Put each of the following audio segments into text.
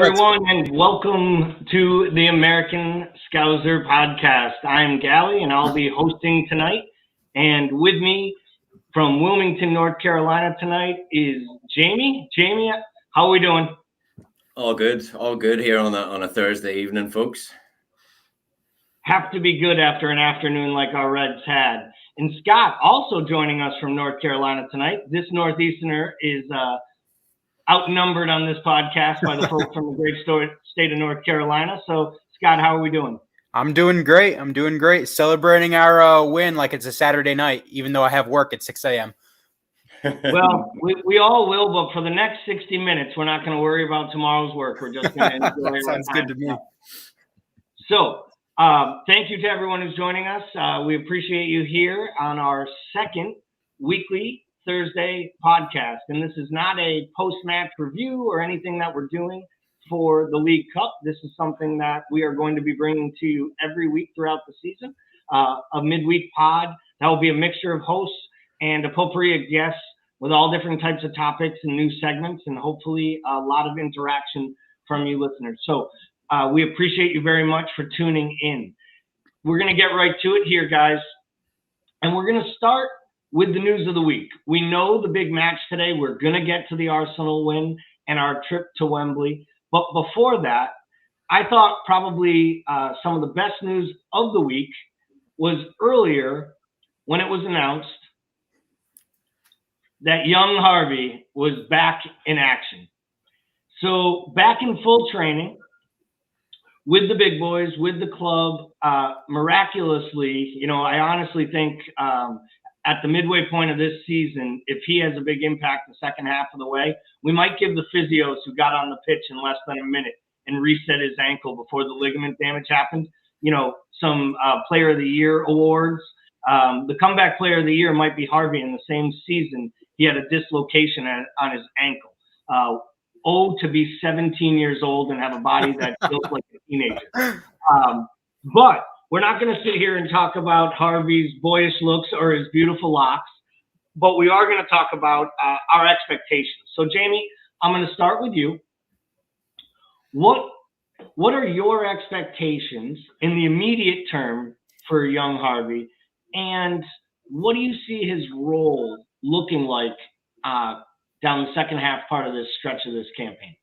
everyone, and welcome to the American Scouser podcast. I'm Gally, and I'll be hosting tonight. And with me from Wilmington, North Carolina tonight is Jamie. Jamie, how are we doing? All good here on a Thursday evening, folks. Have to be good after an afternoon like our Reds had. And Scott, also joining us from North Carolina tonight. This Northeasterner is outnumbered on this podcast by the folks from the great state of North Carolina. So, Scott, how are we doing? I'm doing great. Celebrating our win like it's a Saturday night, even though I have work at 6 a.m. Well, we all will, but for the next 60 minutes, we're not going to worry about tomorrow's work. We're just going to enjoy it. Sounds good to me. So, thank you to everyone who's joining us. We appreciate you here on our second weekly Thursday podcast. And this is not a post-match review or anything that we're doing for the League Cup. This is something that we are going to be bringing to you every week throughout the season. A midweek pod that will be a mixture of hosts and a potpourri of guests with all different types of topics and new segments, and hopefully a lot of interaction from you listeners. So we appreciate you very much for tuning in. We're going to get right to it here, guys. And we're going to start with the news of the week. We know the big match today. We're going to get to the Arsenal win and our trip to Wembley. But before that, I thought probably some of the best news of the week was earlier when it was announced that young Harvey was back in action. So back in full training with the big boys, with the club, miraculously, I honestly think at the midway point of this season, if he has a big impact the second half of the way, we might give the physios who got on the pitch in less than a minute and reset his ankle before the ligament damage happened, some player of the year awards. The comeback player of the year might be Harvey. In the same season, he had a dislocation on his ankle. To be 17 years old and have a body that feels like a teenager. But we're not going to sit here and talk about Harvey's boyish looks or his beautiful locks, but we are going to talk about our expectations. So, Jamie, I'm going to start with you. What are your expectations in the immediate term for young Harvey, and what do you see his role looking like down the second half part of this stretch of this campaign?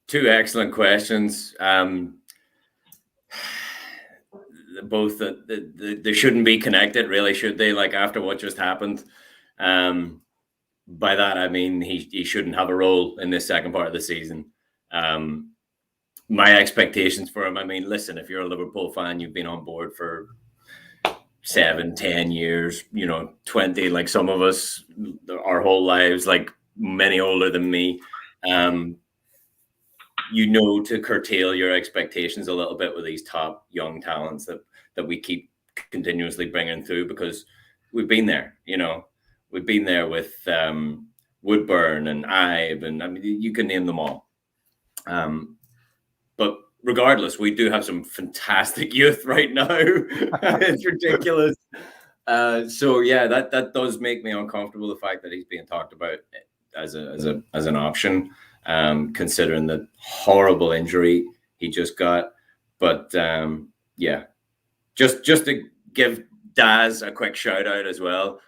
Two excellent questions. Both they shouldn't be connected, really, should they? Like, after what just happened. By that I mean he shouldn't have a role in this second part of the season. My expectations for him, I mean, listen, if you're a Liverpool fan, you've been on board for 7-10 years, 20, like some of us, our whole lives, like many older than me. To curtail your expectations a little bit with these top young talents that we keep continuously bringing through, because we've been there. We've been there with Woodburn and Ibe, and I mean, you can name them all. But regardless, we do have some fantastic youth right now. It's ridiculous. So yeah, that does make me uncomfortable, the fact that he's being talked about as an option, considering the horrible injury he just got. But yeah, just to give Daz a quick shout out as well.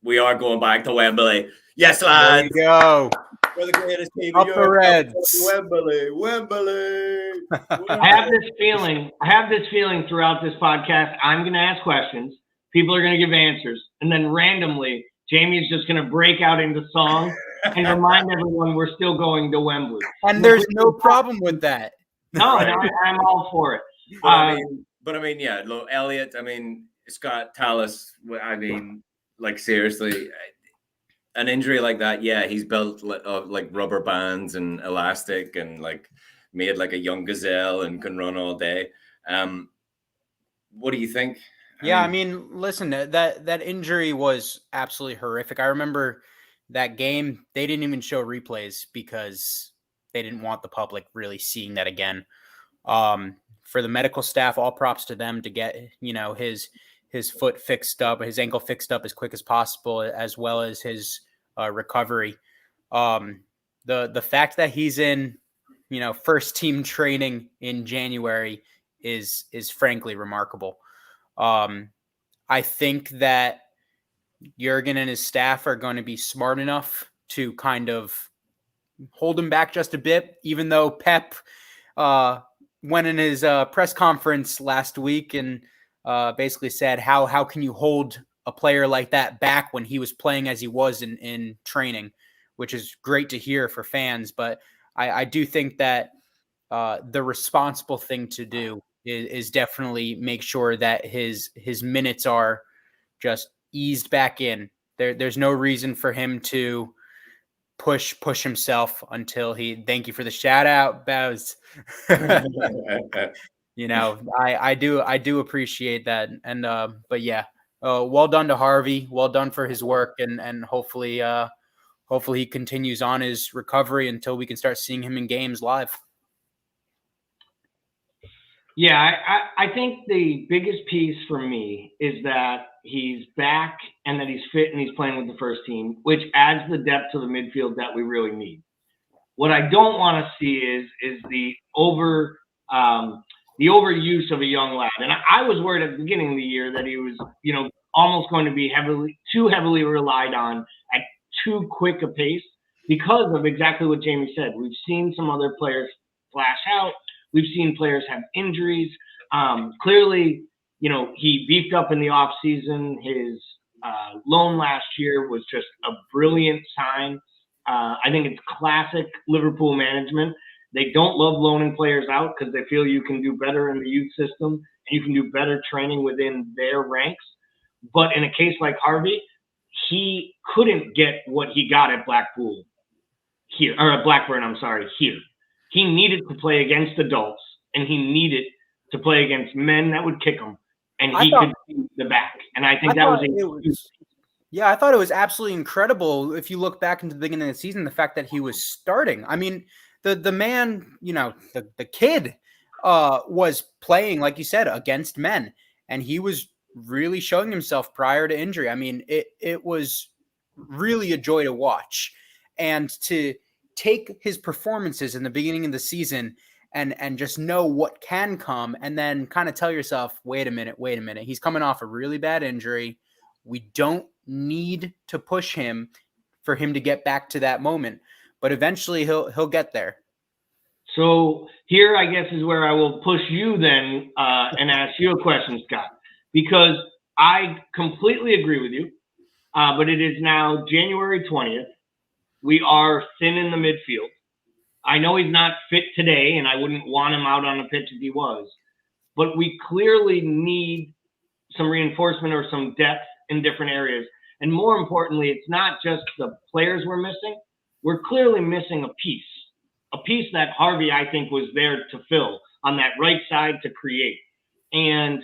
We are going back to Wembley. Yes, lads. There you go. We're the greatest team Up in the Europe. Reds. Wembley. I have this feeling throughout this podcast. I'm going to ask questions. People are going to give answers. And then randomly, Jamie's just going to break out into song and remind everyone we're still going to Wembley. And there's no problem with that. No, I'm all for it. But I mean, yeah, look, Elliot, I mean, Scott Tallis, I mean, like, seriously, an injury like that, yeah, he's built like rubber bands and elastic and like made like a young gazelle and can run all day. What do you think? I mean, listen, that injury was absolutely horrific. I remember that game. They didn't even show replays because they didn't want the public really seeing that again. For the medical staff, all props to them to get, his foot fixed up, his ankle fixed up as quick as possible, as well as his recovery. the fact that he's in, first team training in January is frankly remarkable. I think that Jurgen and his staff are going to be smart enough to kind of hold him back just a bit, even though Pep went in his press conference last week and basically said, how can you hold a player like that back when he was playing as he was in training, which is great to hear for fans. But I do think that the responsible thing to do is definitely make sure that his minutes are just eased back in. There's no reason for him to push himself until thank you for the shout out, Baz. I do appreciate that. And but yeah, well done to Harvey, well done for his work, and hopefully he continues on his recovery until we can start seeing him in games live. Yeah, I think the biggest piece for me is that he's back and that he's fit and he's playing with the first team, which adds the depth to the midfield that we really need. What I don't want to see is the overuse of a young lad. And I was worried at the beginning of the year that he was, almost going to be too heavily relied on at too quick a pace because of exactly what Jamie said. We've seen some other players flash out. We've seen players have injuries. Clearly, he beefed up in the offseason. His loan last year was just a brilliant sign. I think it's classic Liverpool management. They don't love loaning players out because they feel you can do better in the youth system and you can do better training within their ranks. But in a case like Harvey, he couldn't get what he got at Blackpool here, or at Blackburn, here. He needed to play against adults, and he needed to play against men that would kick him, and he could see the back. And I think I thought it was absolutely incredible. If you look back into the beginning of the season, the fact that he was starting. I mean, the man, the kid was playing, like you said, against men, and he was really showing himself prior to injury. I mean, it was really a joy to watch, and to take his performances in the beginning of the season and just know what can come, and then kind of tell yourself, wait a minute. He's coming off a really bad injury. We don't need to push him for him to get back to that moment, but eventually he'll get there. So here, I guess, is where I will push you then and ask you a question, Scott, because I completely agree with you, but it is now January 20th. We are thin in the midfield. I know he's not fit today, and I wouldn't want him out on the pitch if he was. But we clearly need some reinforcement or some depth in different areas. And more importantly, it's not just the players we're missing. We're clearly missing a piece that Harvey, I think, was there to fill on that right side to create. And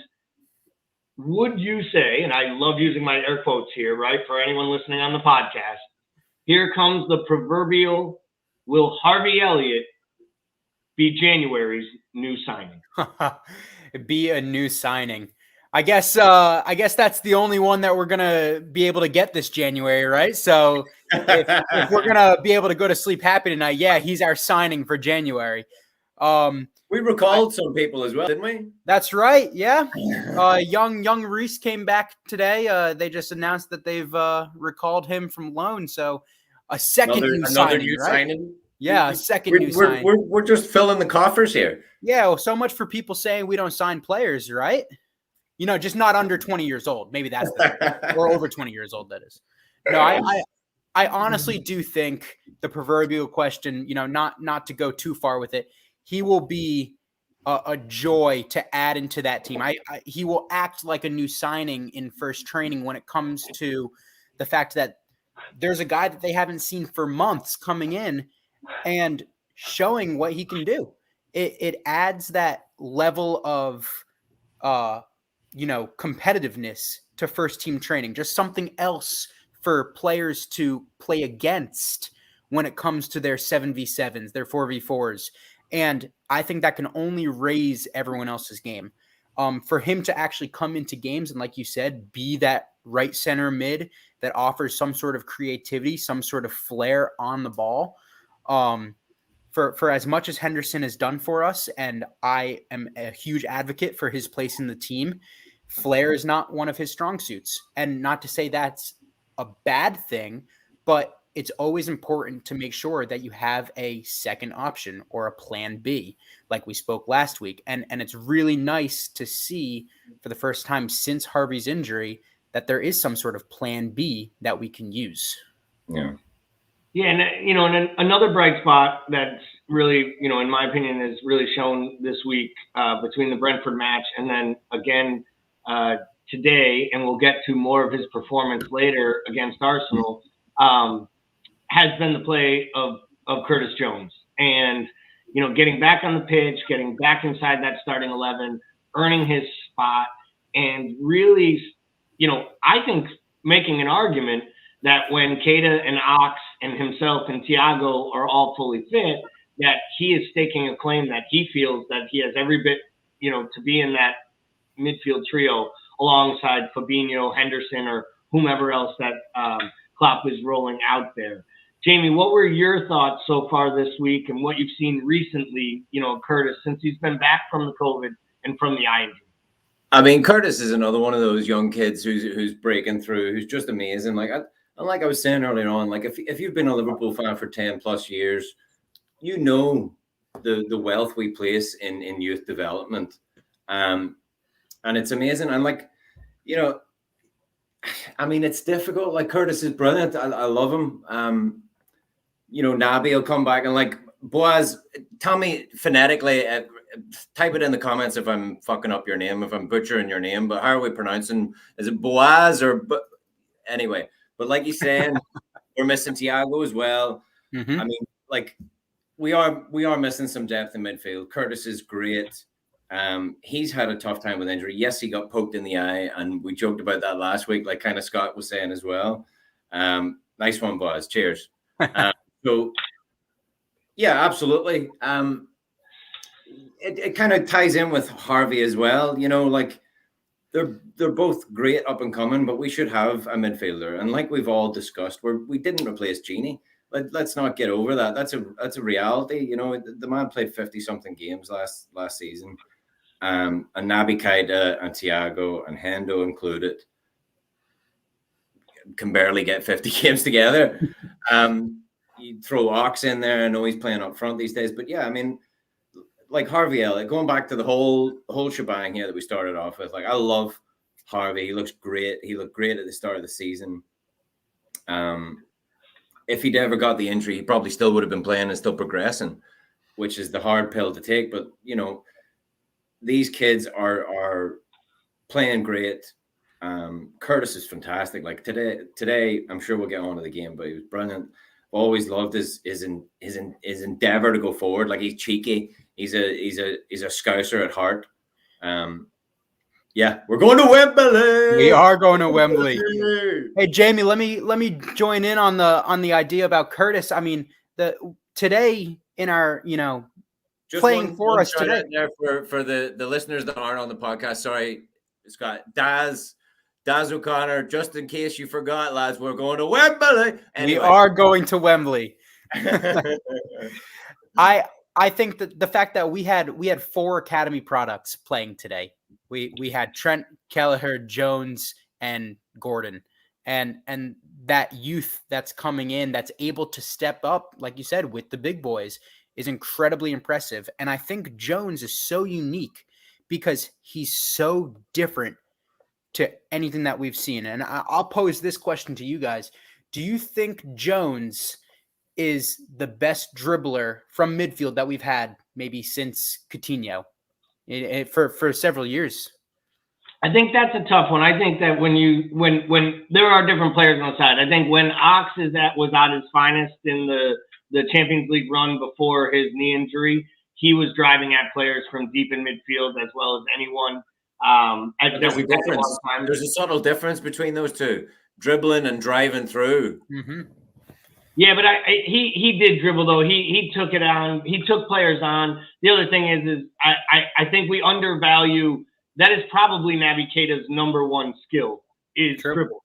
would you say, and I love using my air quotes here, right, for anyone listening on the podcast, here comes the proverbial, will Harvey Elliott be January's new signing? Be a new signing. I guess that's the only one that we're going to be able to get this January, right? So if we're going to be able to go to sleep happy tonight, yeah, he's our signing for January. We recalled some people as well, didn't we? That's right. Yeah. Young Reese came back today. They just announced that they've recalled him from loan. So a second new signing. Yeah, a second new signing. We're just filling the coffers here. Yeah, well, so much for people saying we don't sign players, right? Just not under 20 years old. Maybe that's or over 20 years old, that is. No, I honestly do think the proverbial question, not to go too far with it, he will be a joy to add into that team. He will act like a new signing in first training when it comes to the fact that there's a guy that they haven't seen for months coming in and showing what he can do. It adds that level of, competitiveness to first team training, just something else for players to play against when it comes to their 7v7s, their 4v4s. And I think that can only raise everyone else's game. For him to actually come into games and, like you said, be that right center mid that offers some sort of creativity, some sort of flair on the ball. For as much as Henderson has done for us, and I am a huge advocate for his place in the team, flair is not one of his strong suits. And not to say that's a bad thing, but it's always important to make sure that you have a second option or a plan B, like we spoke last week. And it's really nice to see for the first time since Harvey's injury that there is some sort of plan B that we can use. Yeah. Yeah, and and another bright spot that's really, in my opinion, has really shown this week between the Brentford match and then again today, and we'll get to more of his performance later against Arsenal, has been the play of Curtis Jones. And, getting back on the pitch, getting back inside that starting 11, earning his spot, and really, I think making an argument that when Keita and Ox and himself and Thiago are all fully fit, that he is staking a claim that he feels that he has every bit, to be in that midfield trio alongside Fabinho, Henderson, or whomever else that Klopp is rolling out there. Jamie, what were your thoughts so far this week and what you've seen recently, Curtis, since he's been back from the COVID and from the eye injury? I mean, Curtis is another one of those young kids who's breaking through, who's just amazing. Like I was saying earlier on, like if you've been a Liverpool fan for 10 plus years, the wealth we place in youth development. And it's amazing. And I mean, it's difficult. Like Curtis is brilliant. I love him. Naby will come back and Boaz, tell me phonetically, type it in the comments if I'm fucking up your name, if I'm butchering your name, but how are we pronouncing? Is it Boaz or anyway? But like you're saying, we're missing Thiago as well. Mm-hmm. I mean, we are missing some depth in midfield. Curtis is great. He's had a tough time with injury. Yes, he got poked in the eye, and we joked about that last week, like kind of Scott was saying as well. Nice one, boys. Cheers. So, yeah, absolutely. It kind of ties in with Harvey as well. They're both great up and coming, but we should have a midfielder. And like we've all discussed, we didn't replace Genie. Let's not get over that. That's a reality. The man played 50-something games last season. And Naby Keita and Thiago and Hendo included can barely get 50 games together. You throw Ox in there. I know he's playing up front these days, but yeah, I mean, like Harvey Elliott, going back to the whole shebang here that we started off with, I love Harvey. He looks great. He looked great at the start of the season. If he'd ever got the injury, he probably still would have been playing and still progressing, which is the hard pill to take. But, these kids are playing great. Curtis is fantastic. Like today, I'm sure we'll get on to the game, but he was brilliant. Always loved his endeavor to go forward. Like he's cheeky. He's a Scouser at heart. Yeah, we're going to Wembley. We are going to Wembley. Hey, Jamie, let me join in on the idea about Curtis. I mean, today in our just playing for us today. There for the listeners that aren't on the podcast. Sorry, Scott. Daz O'Connor. Just in case you forgot, lads, we're going to Wembley. Anyway. We are going to Wembley. I think that the fact that we had 4 academy products playing today. We had Trent, Kelleher, Jones, and Gordon, and that youth that's coming in, that's able to step up, like you said, with the big boys, is incredibly impressive. And I think Jones is so unique because he's so different to anything that we've seen. And I'll pose this question to you guys: do you think Jones is the best dribbler from midfield that we've had maybe since Coutinho for several years? I think that's a tough one. I think that when there are different players on the side, I think when Ox was at his finest in the Champions League run before his knee injury, he was driving at players from deep in midfield as well as anyone. There's a subtle difference between those two, dribbling and driving through. Mm-hmm. Yeah, but he did dribble though. He took it on. He took players on. The other thing is I think we undervalue. That is probably Naby Keita's number one skill is dribble.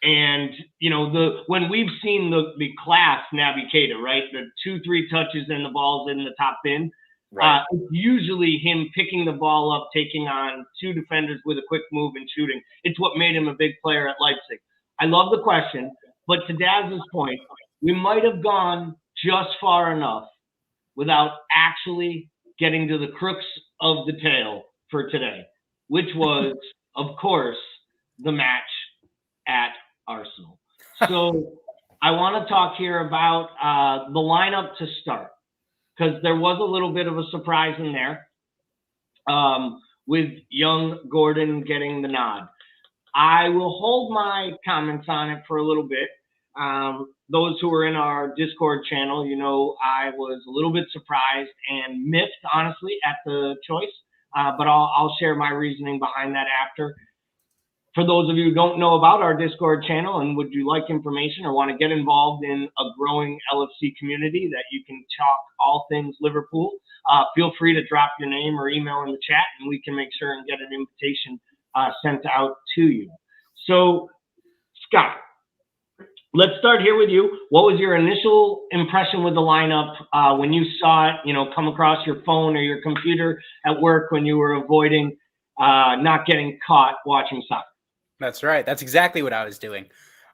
And, you know, when we've seen the class Naby Keita, right? The 2-3 touches and the ball's in the top bin. Right. It's usually him picking the ball up, taking on 2 defenders with a quick move and shooting. It's what made him a big player at Leipzig. I love the question, but to Daz's point, we might have gone just far enough without actually getting to the crux of the tale for today, which was, of course, the match at Arsenal. So I want to talk here about the lineup to start, because there was a little bit of a surprise in there with young Gordon getting the nod. I will hold my comments on it for a little bit. Those who are in our Discord channel, you know, I was a little bit surprised and miffed, honestly, at the choice. But I'll share my reasoning behind that after. For those of you who don't know about our Discord channel and would you like information or want to get involved in a growing LFC community that you can talk all things Liverpool, feel free to drop your name or email in the chat and we can make sure and get an invitation sent out to you. So, Scott, let's start here with you. What was your initial impression with the lineup when you saw it, you know, come across your phone or your computer at work when you were avoiding not getting caught watching soccer? That's right. That's exactly what I was doing.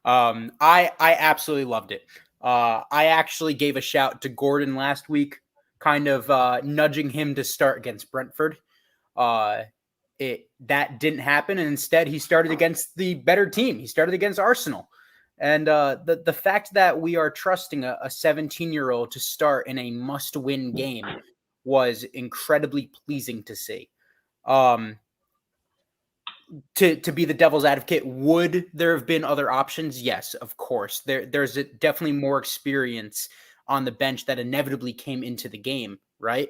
I absolutely loved it. I actually gave a shout to Gordon last week, kind of nudging him to start against Brentford. That didn't happen, and instead he started against the better team. He started against Arsenal. And the fact that we are trusting a 17-year-old to start in a must-win game was incredibly pleasing to see. To be the devil's advocate, would there have been other options? Yes, of course. There's definitely more experience on the bench that inevitably came into the game, right?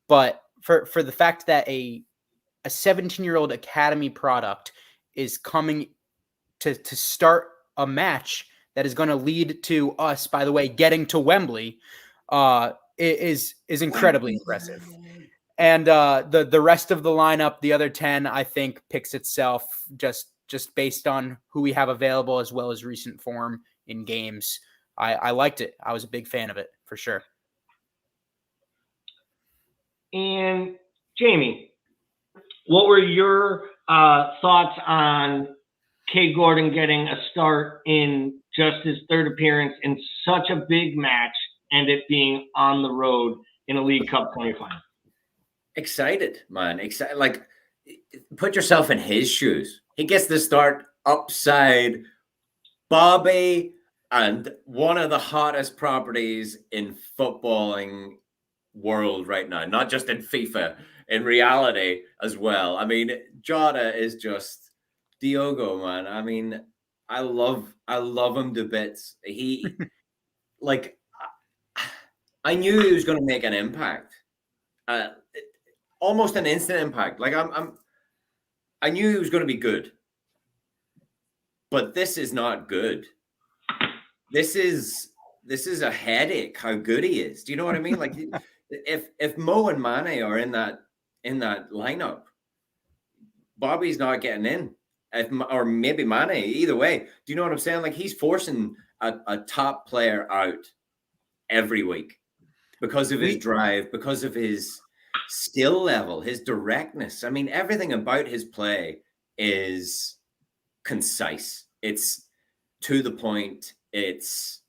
But for the fact that a 17-year-old academy product is coming to start a match that is going to lead to us, by the way, getting to Wembley, is incredibly impressive. And the rest of the lineup, the other 10, I think picks itself just based on who we have available as well as recent form in games. I liked it. I was a big fan of it for sure. And Jamie, what were your thoughts on K. Gordon getting a start in just his third appearance in such a big match and it being on the road in a League Cup semifinal? Excited, man. Excited. Like, put yourself in his shoes. He gets to start upside Bobby and one of the hottest properties in footballing world right now, not just in FIFA, in reality as well. I mean, Jota is just Diogo, man. I mean, I love him to bits. He like, I knew he was going to make an impact. Almost an instant impact. Like I knew he was going to be good, but this is not good. This is a headache. How good he is. Do you know what I mean? Like if Mo and Mane are in that lineup, Bobby's not getting in. Or maybe Mane. Either way, do you know what I'm saying? Like he's forcing a top player out every week because of his drive, because of his skill level, his directness. I mean, everything about his play is concise. It's to the point. It's,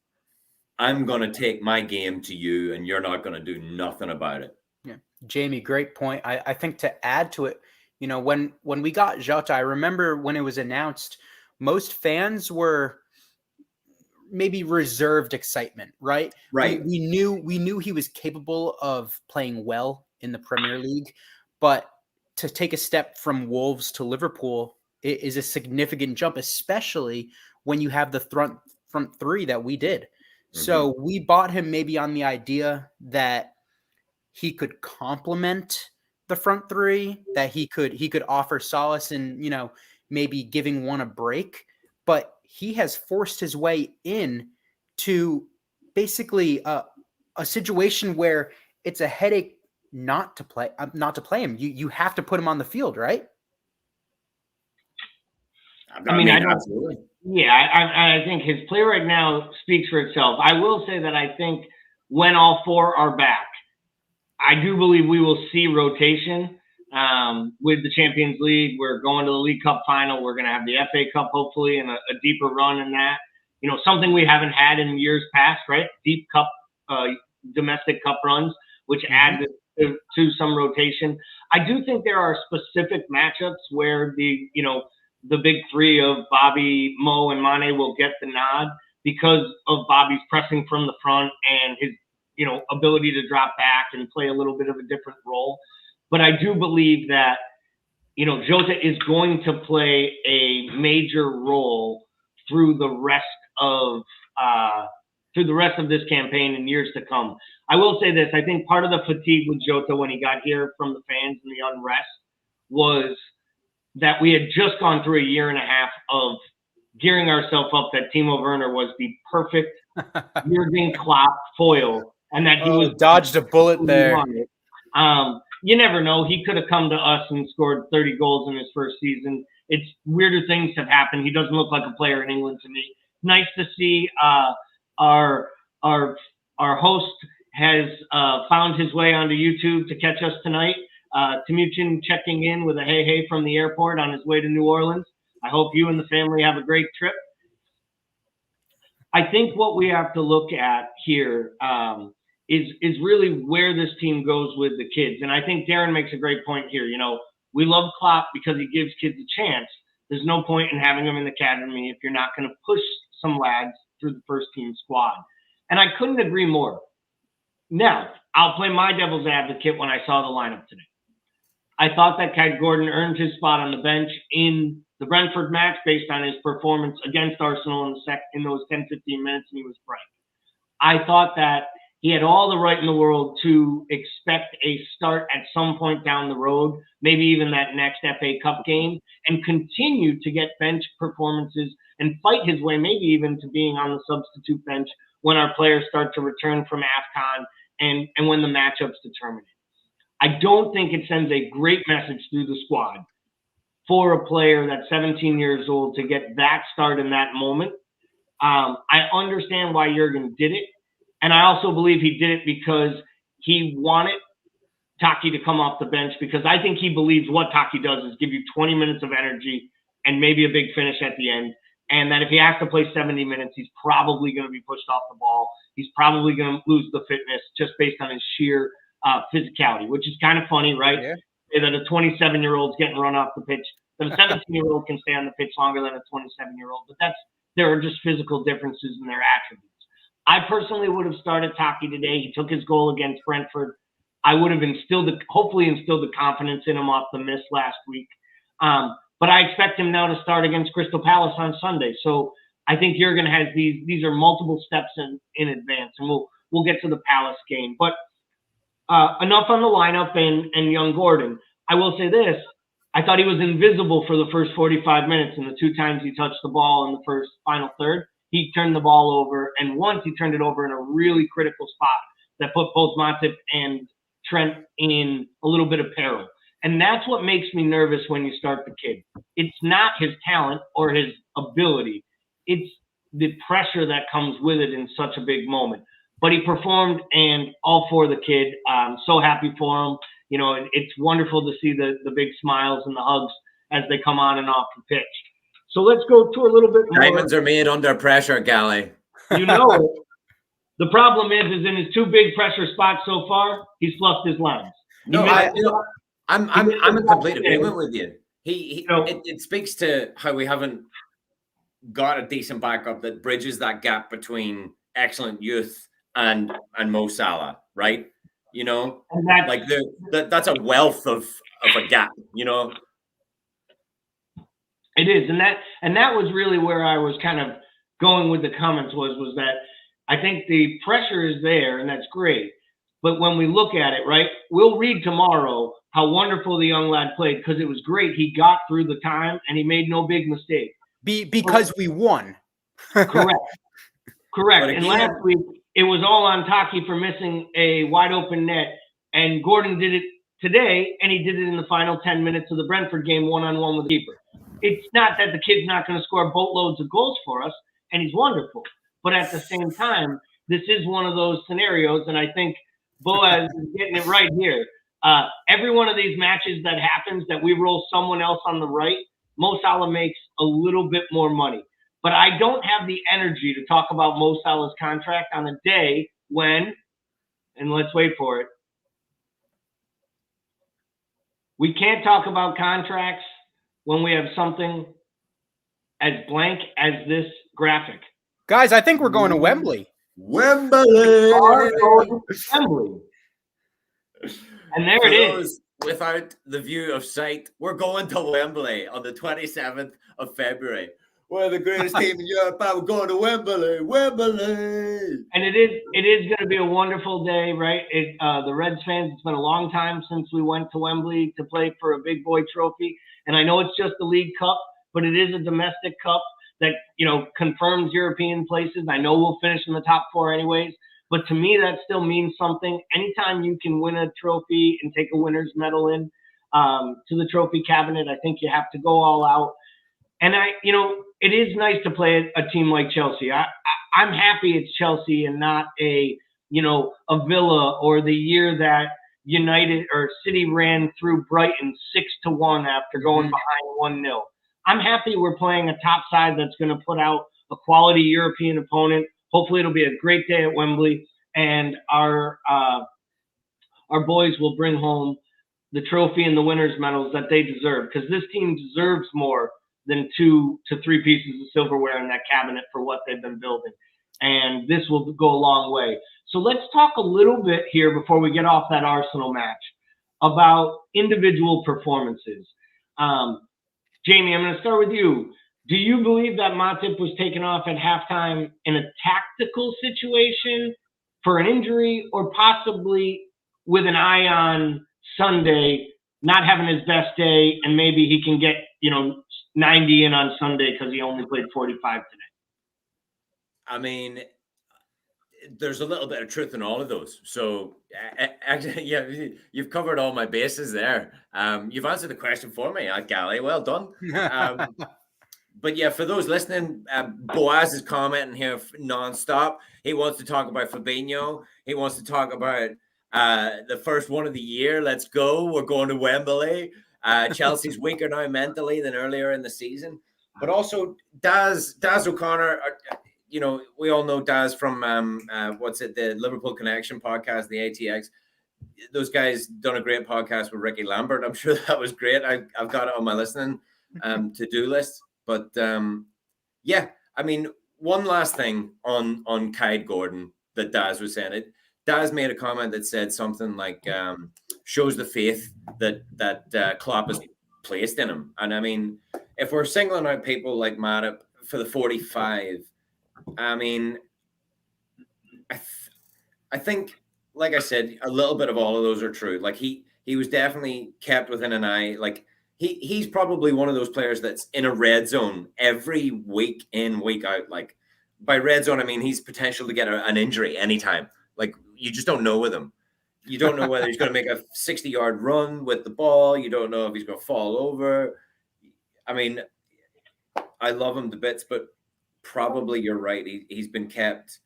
I'm going to take my game to you and you're not going to do nothing about it. Yeah. Jamie, great point. I think to add to it, you know, when we got Jota, I remember when it was announced, most fans were maybe reserved excitement, right? Right. We knew he was capable of playing well in the Premier League, but to take a step from Wolves to Liverpool is a significant jump, especially when you have the front three that we did. Mm-hmm. So we bought him maybe on the idea that he could complement the front three, that he could offer solace in, you know, maybe giving one a break, but he has forced his way in to basically a situation where it's a headache not to play him. You have to put him on the field, right? I mean, I don't. absolutely. Yeah, I think his play right now speaks for itself. I will say that I think when all four are back, I do believe we will see rotation with the Champions League. We're going to the League Cup final. We're going to have the FA Cup, hopefully, and a deeper run in that. You know, something we haven't had in years past, right? Deep cup, domestic cup runs, which add to some rotation. I do think there are specific matchups where the big three of Bobby, Mo, and Mane will get the nod because of Bobby's pressing from the front and his ability to drop back and play a little bit of a different role. But I do believe that, Jota is going to play a major role through the rest of this campaign and years to come. I will say this. I think part of the fatigue with Jota when he got here from the fans and the unrest was that we had just gone through a year and a half of gearing ourselves up that Timo Werner was the perfect Jurgen Klopp foil. And that he was dodged a bullet there. You never know. He could have come to us and scored 30 goals in his first season. It's weirder things have happened. He doesn't look like a player in England to me. Nice to see our host has found his way onto YouTube to catch us tonight. Timuchin checking in with a hey from the airport on his way to New Orleans. I hope you and the family have a great trip. I think what we have to look at here is really where this team goes with the kids. And I think Darren makes a great point here. We love Klopp because he gives kids a chance. There's no point in having them in the academy if you're not going to push some lads through the first team squad. And I couldn't agree more. Now, I'll play my devil's advocate when I saw the lineup today. I thought that Kai Gordon earned his spot on the bench in the Brentford match based on his performance against Arsenal in those 10-15 minutes, and he was frank. I thought that he had all the right in the world to expect a start at some point down the road, maybe even that next FA Cup game, and continue to get bench performances and fight his way maybe even to being on the substitute bench when our players start to return from AFCON and when the matchups determine it. I don't think it sends a great message through the squad for a player that's 17 years old to get that start in that moment. I understand why Jurgen did it. And I also believe he did it because he wanted Taki to come off the bench, because I think he believes what Taki does is give you 20 minutes of energy and maybe a big finish at the end. And that if he has to play 70 minutes, he's probably going to be pushed off the ball. He's probably going to lose the fitness just based on his sheer physicality, which is kind of funny, right? Yeah. Say that a 27-year-old's getting run off the pitch. That a 17-year-old can stay on the pitch longer than a 27-year-old. But there are just physical differences in their attributes. I personally would have started Taki today. He took his goal against Brentford. I would have hopefully instilled the confidence in him off the miss last week. But I expect him now to start against Crystal Palace on Sunday. So I think Jurgen has these are multiple steps in advance, and we'll get to the Palace game. But enough on the lineup and young Gordon. I will say this. I thought he was invisible for the first 45 minutes, and the two times he touched the ball in the final third. He turned the ball over, and once he turned it over in a really critical spot that put both Matip and Trent in a little bit of peril. And that's what makes me nervous when you start the kid. It's not his talent or his ability. It's the pressure that comes with it in such a big moment. But he performed, and all for the kid. I'm so happy for him. It's wonderful to see the big smiles and the hugs as they come on and off the pitch. So let's go to a little bit more. Diamonds are made under pressure, Gally. The problem is in his two big pressure spots so far, he's fluffed his lines. I'm in complete agreement with you. It speaks to how we haven't got a decent backup that bridges that gap between excellent youth and Mo Salah, right? And that's a wealth of a gap, It is, and that was really where I was kind of going with the comments was that I think the pressure is there, and that's great. But when we look at it, right, we'll read tomorrow how wonderful the young lad played, because it was great. He got through the time, and he made no big mistake. Because we won. Correct. And last week, it was all on Taki for missing a wide-open net, and Gordon did it today, and he did it in the final 10 minutes of the Brentford game one-on-one with the keeper. it's not that the kid's not going to score boatloads of goals for us, and he's wonderful. But at the same time, this is one of those scenarios, and I think Boaz is getting it right here. Every one of these matches that happens that we roll someone else on the right, Mo Salah makes a little bit more money. But I don't have the energy to talk about Mo Salah's contract on a day when, and let's wait for it, we can't talk about contracts when we have something as blank as this graphic. Guys, I think we're going to Wembley. Wembley! Wembley. And there it is. Without the view of sight, we're going to Wembley on the 27th of February. We're the greatest team in Europe. We're going to Wembley. Wembley! And it is going to be a wonderful day, right? The Reds fans, it's been a long time since we went to Wembley to play for a big boy trophy. And I know it's just the League Cup, but it is a domestic cup that, confirms European places. I know we'll finish in the top 4 anyways. But to me, that still means something. Anytime you can win a trophy and take a winner's medal in to the trophy cabinet, I think you have to go all out. And it is nice to play a team like Chelsea. I'm happy it's Chelsea and not a Villa or the year that United or City ran through Brighton 6-1 after going behind 1-0. I'm happy we're playing a top side that's going to put out a quality European opponent. Hopefully it'll be a great day at Wembley, and our boys will bring home the trophy and the winners' medals that they deserve, because this team deserves more than 2 to 3 pieces of silverware in that cabinet for what they've been building. And this will go a long way. So let's talk a little bit here before we get off that Arsenal match about individual performances. Jamie, I'm going to start with you. Do you believe that Matip was taken off at halftime in a tactical situation for an injury, or possibly with an eye on Sunday, not having his best day, and maybe he can get, 90 in on Sunday because he only played 45 today? I mean, there's a little bit of truth in all of those. So actually, yeah, you've covered all my bases there. You've answered the question for me, Gally. Well done. But yeah, for those listening, Boaz is commenting here nonstop. He wants to talk about Fabinho. He wants to talk about the first one of the year. Let's go. We're going to Wembley. Chelsea's weaker now mentally than earlier in the season. But also Daz O'Connor, we all know Daz from the Liverpool Connection podcast, the ATX. Those guys done a great podcast with Ricky Lambert. I'm sure that was great. I've got it on my listening to-do list. But yeah, I mean, one last thing on Kai Gordon that Daz was saying. Daz made a comment that said something like, shows the faith that Klopp has placed in him. And I mean, if we're singling out people like Matip for the 45, I mean, I think, like I said, a little bit of all of those are true. Like he was definitely kept within an eye. Like he's probably one of those players that's in a red zone every week in, week out. Like by red zone, I mean, he's potential to get an injury anytime. Like you just don't know with him. You don't know whether he's going to make a 60-yard run with the ball. You don't know if he's going to fall over. I mean, I love him to bits, but probably you're right. He's been kept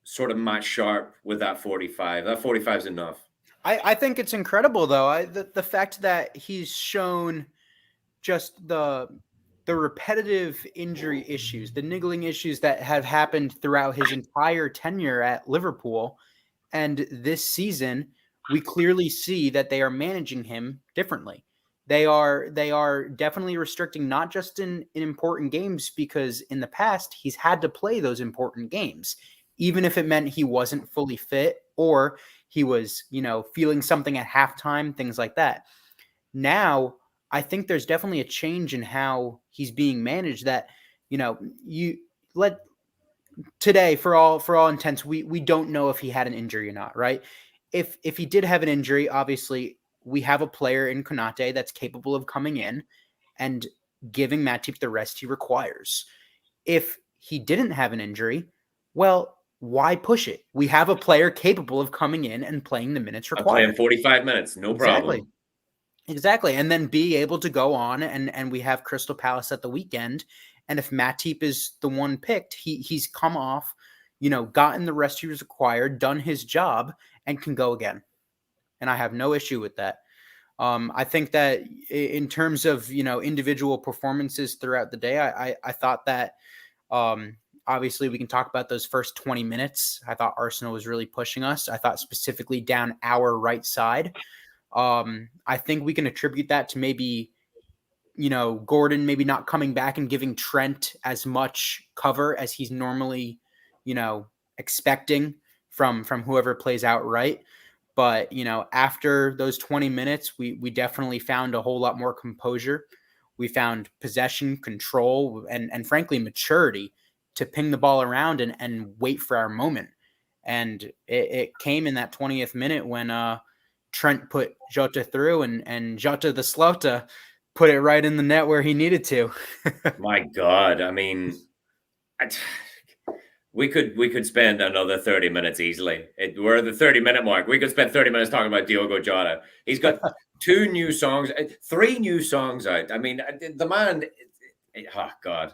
sort of match sharp with that 45. That 45 is enough. I think it's incredible, though. The fact that he's shown just the repetitive injury issues, the niggling issues that have happened throughout his entire tenure at Liverpool. And this season, we clearly see that they are managing him differently. They are definitely restricting, not just in important games, because in the past he's had to play those important games, even if it meant he wasn't fully fit or he was, feeling something at halftime, things like that. Now, I think there's definitely a change in how he's being managed that, today, for all intents, we don't know if he had an injury or not, right? If he did have an injury, obviously we have a player in Konate that's capable of coming in and giving Matip the rest he requires. If he didn't have an injury, well, why push it? We have a player capable of coming in and playing the minutes required. I'm playing 45 minutes, no problem. Exactly. Exactly. And then be able to go on and we have Crystal Palace at the weekend. And if Matip is the one picked, he's come off, gotten the rest he was required, done his job, and can go again. And I have no issue with that. I think that in terms of, individual performances throughout the day, I thought that obviously we can talk about those first 20 minutes. I thought Arsenal was really pushing us. I thought specifically down our right side. I think we can attribute that to maybe, Gordon maybe not coming back and giving Trent as much cover as he's normally, expecting from whoever plays out right. But, after those 20 minutes, we definitely found a whole lot more composure. We found possession, control, and frankly, maturity to ping the ball around and wait for our moment. And it came in that 20th minute when Trent put Jota through and Jota the Slota put it right in the net where he needed to. My God. I mean, we could spend another 30 minutes easily. We're at the 30-minute mark. We could spend 30 minutes talking about Diogo Jota. He's got 3 new songs out. I mean, the man, oh God.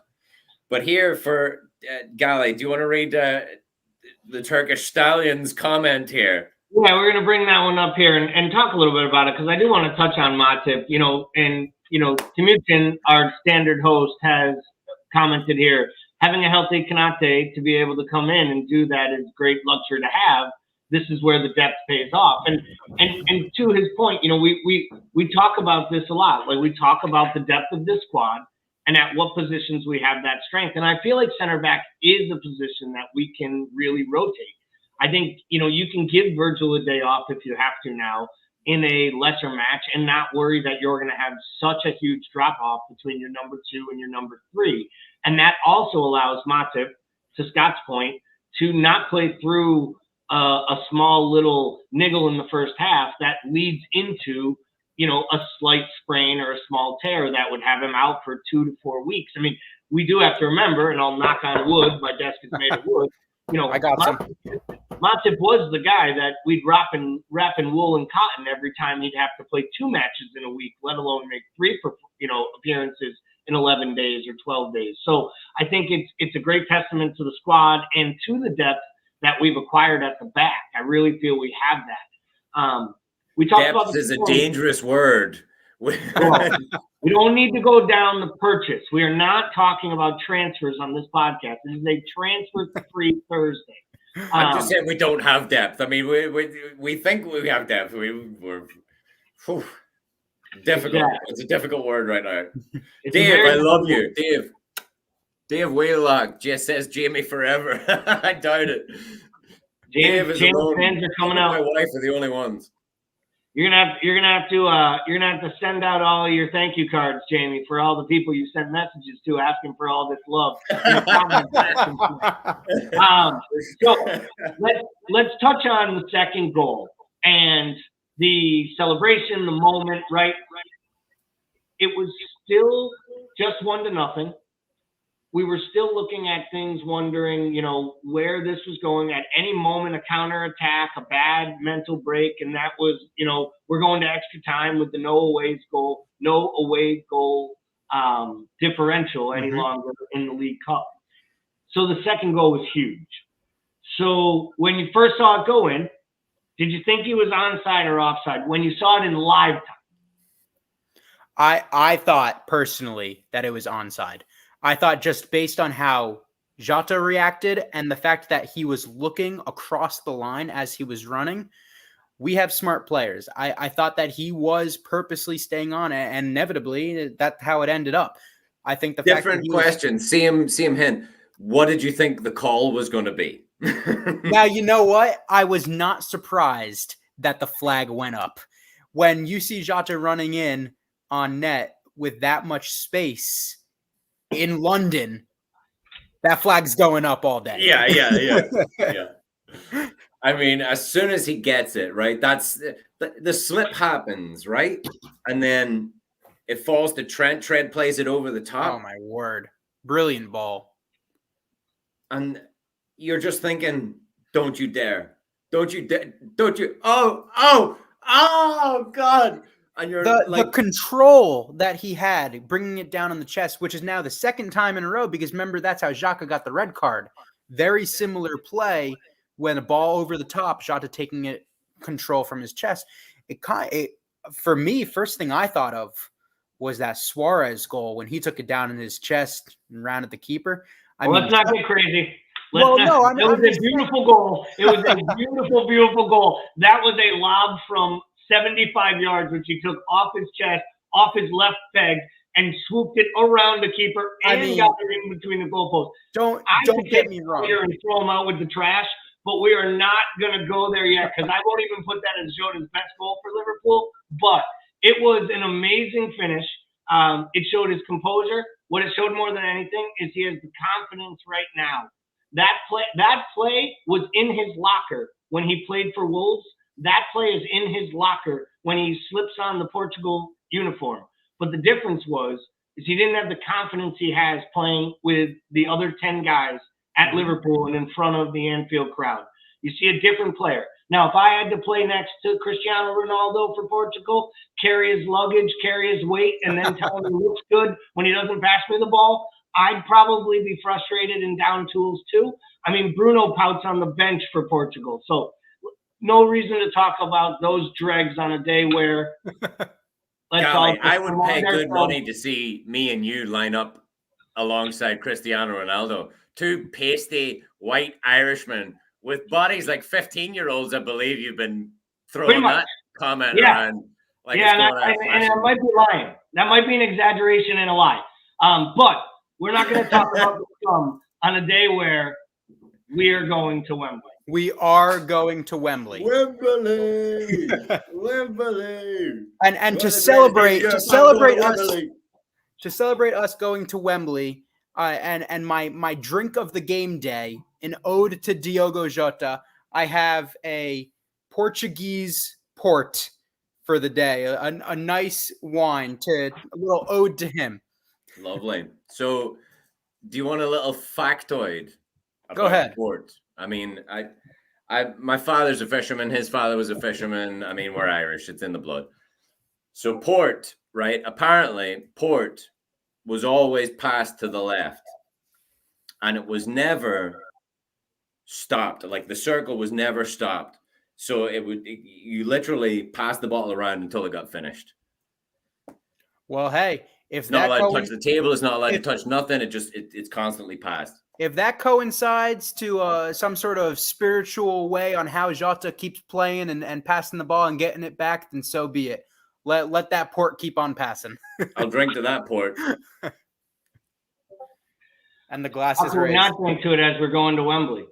But here for Gali, do you want to read the Turkish Stallion's comment here? Yeah, we're going to bring that one up here and talk a little bit about it, because I do want to touch on Matip, Timuchin, our standard host, has commented here, having a healthy Konate to be able to come in and do that is great luxury to have. This is where the depth pays off. And to his point, we talk about this a lot. Like, we talk about the depth of this squad and at what positions we have that strength. And I feel like center back is a position that we can really rotate. I think, you can give Virgil a day off if you have to now in a lesser match and not worry that you're going to have such a huge drop off between your number 2 and your number 3. And that also allows Matip, to Scott's point, to not play through a small little niggle in the first half that leads into, a slight sprain or a small tear that would have him out for 2 to 4 weeks. I mean, we do have to remember, and I'll knock on wood, my desk is made of wood, I got some. Matip was the guy that we'd wrap in wool and cotton every time he'd have to play 2 matches in a week, let alone make 3 appearances in 11 days or 12 days. So I think it's a great testament to the squad and to the depth that we've acquired at the back. I really feel we have that. We talked depth about is a dangerous word. We don't need to go down the purchase. We are not talking about transfers on this podcast. This is a transfer-free Thursday. I'm just saying we don't have depth. I mean, we think we have depth. We're difficult. Yeah. It's a difficult word right now. Dave, I love you. Dave Wheelock just says Jamie forever. I doubt it. Dave fans are coming out. My wife are the only ones. You're gonna have to send out all your thank you cards, Jamie, for all the people you sent messages to asking for all this love. So let's touch on the second goal and the celebration, the moment. Right, it was still just 1-0. We were still looking at things, wondering, where this was going. At any moment, a counterattack, a bad mental break, and that was, we're going to extra time with the no away goal differential any longer in the League Cup. So the second goal was huge. So when you first saw it go in, did you think he was onside or offside? When you saw it in live time? I thought personally that it was onside. I thought just based on how Jota reacted and the fact that he was looking across the line as he was running, we have smart players. I thought that he was purposely staying on it, and inevitably that's how it ended up. I think the different question. See him hint. What did you think the call was going to be? Now, you know what? I was not surprised that the flag went up. When you see Jota running in on net with that much space in London, that flag's going up all day. Yeah. I mean, as soon as he gets it, right? That's the slip happens, right? And then it falls to Trent. Trent plays it over the top. Oh my word. Brilliant ball. And you're just thinking, don't you dare. Don't you dare. Don't you. Oh God. And you're the control that he had, bringing it down on the chest, which is now the second time in a row, because remember, that's how Xhaka got the red card. Very similar play when a ball over the top, Xhaka taking it control from his chest. For me, first thing I thought of was that Suarez goal when he took it down in his chest and rounded the keeper. Let's not get crazy. It was a beautiful goal. It was a beautiful, beautiful goal. That was a lob from 75 yards, which he took off his chest, off his left peg, and swooped it around the keeper got it in between the goalposts. Don't get me wrong. And throw him out with the trash, but we are not going to go there yet because I won't even put that as Jota's best goal for Liverpool. But it was an amazing finish. It showed his composure. What it showed more than anything is he has the confidence right now. That play was in his locker when he played for Wolves. That play is in his locker when he slips on the Portugal uniform. But the difference is he didn't have the confidence he has playing with the other 10 guys at Liverpool and in front of the Anfield crowd. You see a different player. Now, if I had to play next to Cristiano Ronaldo for Portugal, carry his luggage, carry his weight, and then tell him he looks good when he doesn't pass me the ball, I'd probably be frustrated and down tools too. I mean, Bruno pouts on the bench for Portugal. So no reason to talk about those dregs on a day where I would pay good money to see me and you line up alongside Cristiano Ronaldo. Two pasty white Irishmen with bodies like 15-year-olds, I believe you've been throwing that comment around. And I might be lying. That might be an exaggeration and a lie. But we're not going to talk about the scum on a day where we are going to Wembley. We are going to Wembley. Wembley. And to celebrate us going to Wembley, and my drink of the game day, an ode to Diogo Jota, I have a Portuguese port for the day, a nice wine, a little ode to him. Lovely. So, do you want a little factoid about Go ahead. port? I mean, my father's a fisherman. His father was a fisherman. I mean, we're Irish. It's in the blood. So port, right? Apparently, port was always passed to the left. And it was never stopped. Like the circle was never stopped. So you literally passed the bottle around until it got finished. Well, hey, if it's not allowed to touch the table, it's not allowed to touch nothing. It's constantly passed. If that coincides to some sort of spiritual way on how Jota keeps playing and passing the ball and getting it back, then so be it. Let that port keep on passing. I'll drink to that port. And the glass is raised. Not drink to it as we're going to Wembley.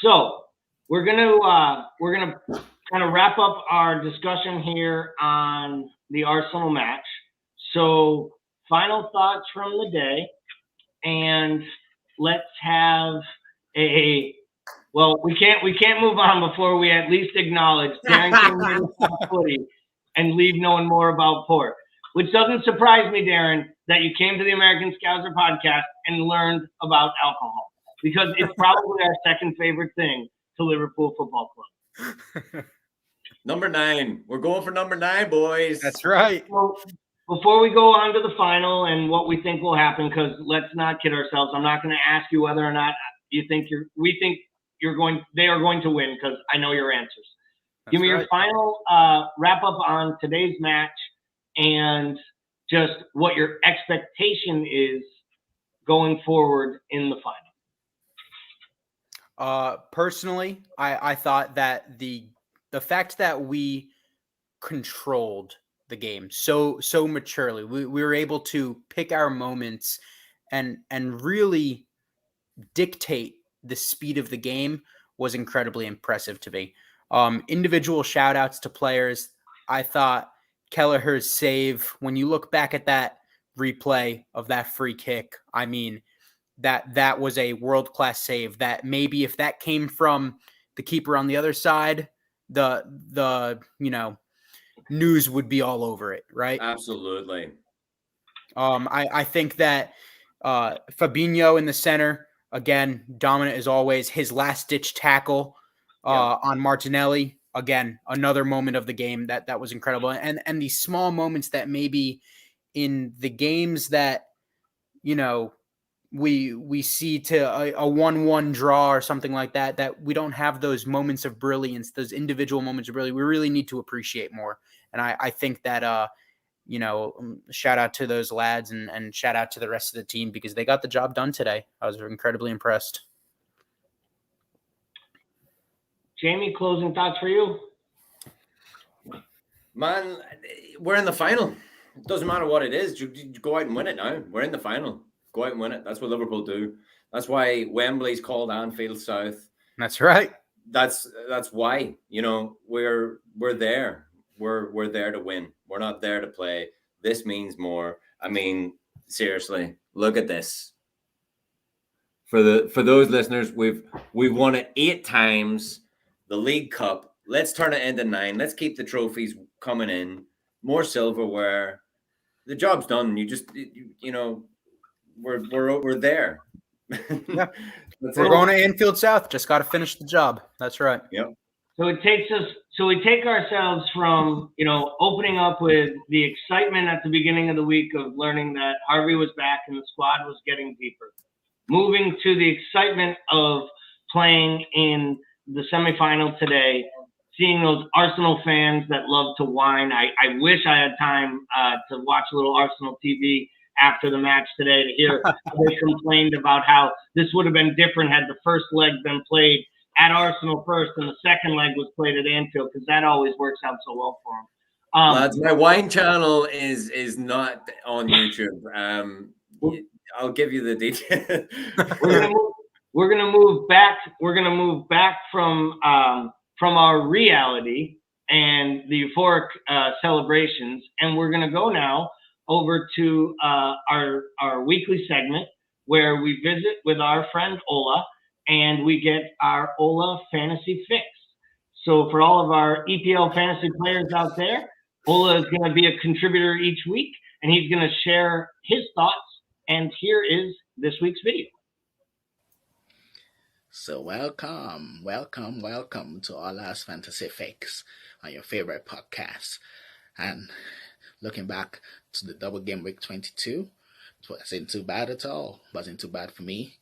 So we're gonna kind of wrap up our discussion here on the Arsenal match. So final thoughts from the day, and let's have we can't move on before we at least acknowledge Darren came with footy and leave knowing more about port, which doesn't surprise me, Darren, that you came to the American Scouser podcast and learned about alcohol, because it's probably our second favorite thing to Liverpool Football Club. Number 9. We're going for number 9, boys. That's right. Well, before we go on to the final and what we think will happen, because let's not kid ourselves, I'm not going to ask you whether or not they are going to win, because I know your answers. Give me your final wrap up on today's match and just what your expectation is going forward in the final. Personally, I thought that the fact that we controlled the game so maturely, we were able to pick our moments and really dictate the speed of the game was incredibly impressive to me. Individual shout outs to players. I thought Kelleher's save, when you look back at that replay of that free kick, I mean, that was a world-class save that maybe if that came from the keeper on the other side, the news would be all over it, right? Absolutely. I think that Fabinho in the center, again, dominant as always. His last-ditch tackle on Martinelli again, another moment of the game that was incredible. And these small moments that maybe in the games that, you know, we see to a 1-1 draw or something like that, that we don't have those moments of brilliance, those individual moments of brilliance. We really need to appreciate more. And I think that, you know, shout out to those lads and shout out to the rest of the team because they got the job done today. I was incredibly impressed. Jamie, closing thoughts for you? Man, we're in the final. It doesn't matter what it is. You go out and win it now. We're in the final. Go out and win it. That's what Liverpool do. That's why Wembley's called Anfield South. That's right. That's why, you know, we're there. We're there to win. We're not there to play. This means more. I mean, seriously, look at this. For those listeners, we've won it 8 times. The League Cup. Let's turn it into 9. Let's keep the trophies coming in. More silverware. The job's done. You know, we're there. Yeah. We're going to Anfield South. Just got to finish the job. That's right. Yep. So we take ourselves from, you know, opening up with the excitement at the beginning of the week of learning that Harvey was back and the squad was getting deeper, moving to the excitement of playing in the semifinal today, seeing those Arsenal fans that love to whine. I wish I had time to watch a little Arsenal TV after the match today to hear they complained about how this would have been different had the first leg been played at Arsenal first and the second leg was played at Anfield, because that always works out so well for them. Lads, my wine channel is not on YouTube. I'll give you the details. We're gonna move back. We're gonna move back from our reality and the euphoric celebrations, and we're gonna go now over to our weekly segment where we visit with our friend Ola, and we get our Ola Fantasy Fix. So for all of our EPL fantasy players out there, Ola is going to be a contributor each week, and he's going to share his thoughts. And here is this week's video. So welcome to Ola's Fantasy Fix on your favorite podcast. And looking back to the double game week 22, it wasn't too bad at all. It wasn't too bad for me.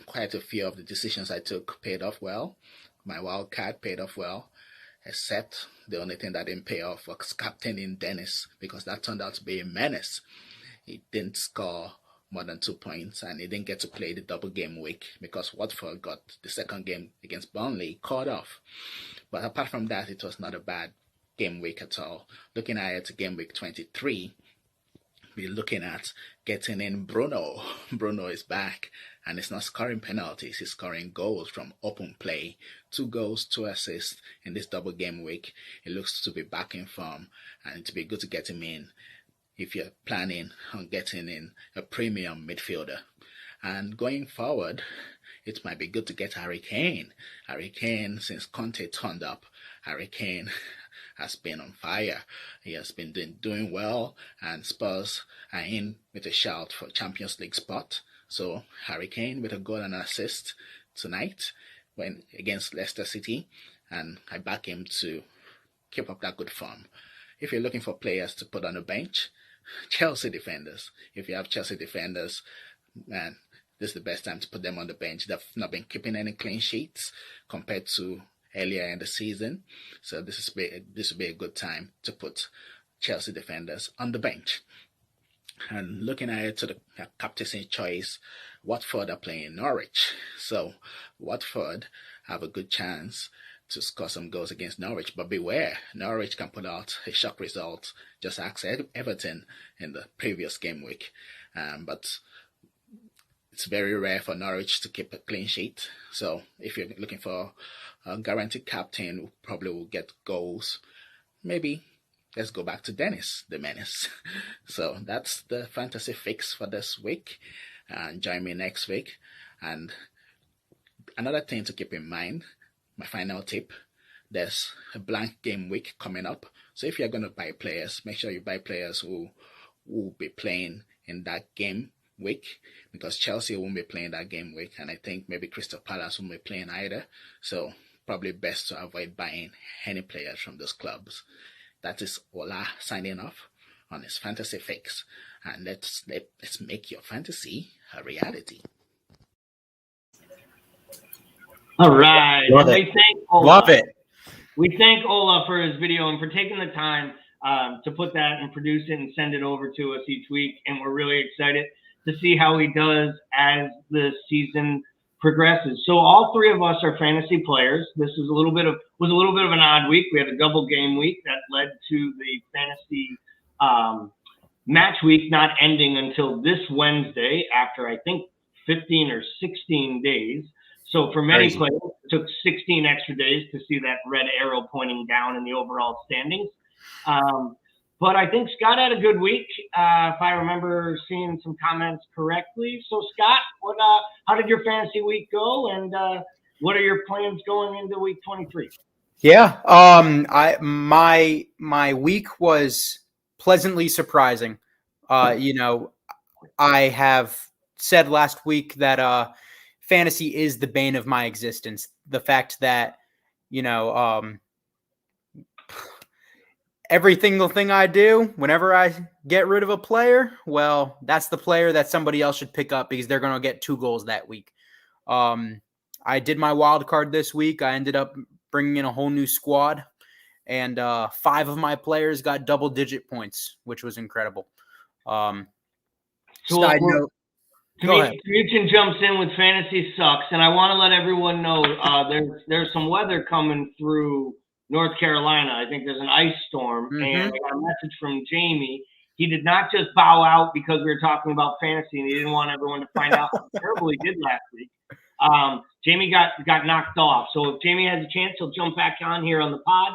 Quite a few of the decisions I took paid off well. My wild card paid off well, except the only thing that didn't pay off was captaining Dennis, because that turned out to be a menace. He didn't score more than 2 points, and he didn't get to play the double game week because Watford got the second game against Burnley called off. But apart from that, it was not a bad game week at all. Looking ahead to game week 23, we're looking at getting in Bruno. Bruno is back, and he's not scoring penalties. He's scoring goals from open play. 2 goals, 2 assists in this double game week. He looks to be back in form, and it'd be good to get him in if you're planning on getting in a premium midfielder. And going forward, it might be good to get Harry Kane. Harry Kane, since Conte turned up, Harry Kane has been on fire. He has been doing well, and Spurs are in with a shout for Champions League spot. So Harry Kane with a goal and an assist tonight when against Leicester City, and I back him to keep up that good form. If you're looking for players to put on the bench, Chelsea defenders. If you have Chelsea defenders, man, this is the best time to put them on the bench. They've not been keeping any clean sheets compared to earlier in the season. So this will be a good time to put Chelsea defenders on the bench. And looking ahead to the captaincy choice, Watford are playing Norwich. So Watford have a good chance to score some goals against Norwich. But beware, Norwich can put out a shock result. Just ask Everton in the previous game week. But it's very rare for Norwich to keep a clean sheet. So if you're looking for a guaranteed captain who probably will get goals, maybe let's go back to Dennis, the menace. So that's the fantasy fix for this week. And join me next week. And another thing to keep in mind, my final tip, there's a blank game week coming up. So if you're going to buy players, make sure you buy players who will be playing in that game week, because Chelsea won't be playing that game week, and I think maybe Crystal Palace won't be playing either. So probably best to avoid buying any players from those clubs. That is Ola signing off on his fantasy fix, and let's make your fantasy a reality. All right. Love And it. we thank Ola. Love it. We thank Ola for his video and for taking the time to put that and produce it and send it over to us each week. And we're really excited to see how he does as the season progresses. So all three of us are fantasy players. This is a little bit of an odd week. We had a double game week that led to the fantasy match week not ending until this Wednesday after I think 15 or 16 days. So for many players, it took 16 extra days to see that red arrow pointing down in the overall standings. But I think Scott had a good week, if I remember seeing some comments correctly. So Scott, how did your fantasy week go, and what are your plans going into week 23? Yeah, my week was pleasantly surprising. I have said last week that fantasy is the bane of my existence. The fact that, every single thing I do, whenever I get rid of a player, well, that's the player that somebody else should pick up because they're going to get 2 goals that week. I did my wild card this week. I ended up bringing in a whole new squad, and 5 of my players got double-digit points, which was incredible. Side note. Muchin jumps in with fantasy sucks, and I want to let everyone know there's some weather coming through North Carolina. I think there's an ice storm, and I got a message from Jamie. He did not just bow out because we were talking about fantasy, and he didn't want everyone to find out how terrible he did last week. Jamie got knocked off, so if Jamie has a chance, he'll jump back on here on the pod.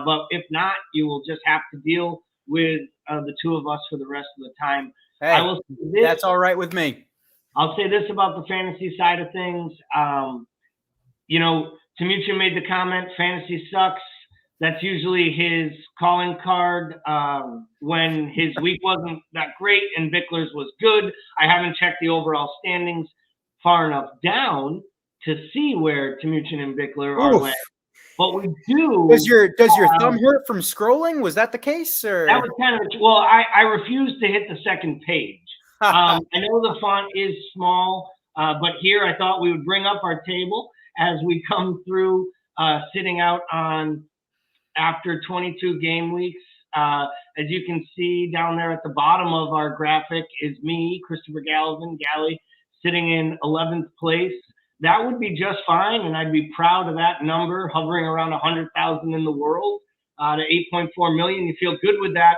But if not, you will just have to deal with the two of us for the rest of the time. Hey, I will say this, that's all right with me. I'll say this about the fantasy side of things. Tamuchin made the comment, fantasy sucks. That's usually his calling card when his week wasn't that great and Bickler's was good. I haven't checked the overall standings far enough down to see where Tamuchin and Bickler are landing. But we do. Does your thumb hurt from scrolling? Was that the case? Or? That was kind of I refused to hit the second page. I know the font is small, but here I thought we would bring up our table as we come through sitting out on after 22 game weeks. As you can see down there at the bottom of our graphic is me, Christopher Galley, sitting in 11th place. That would be just fine, and I'd be proud of that number, hovering around 100,000 in the world to 8.4 million. You feel good with that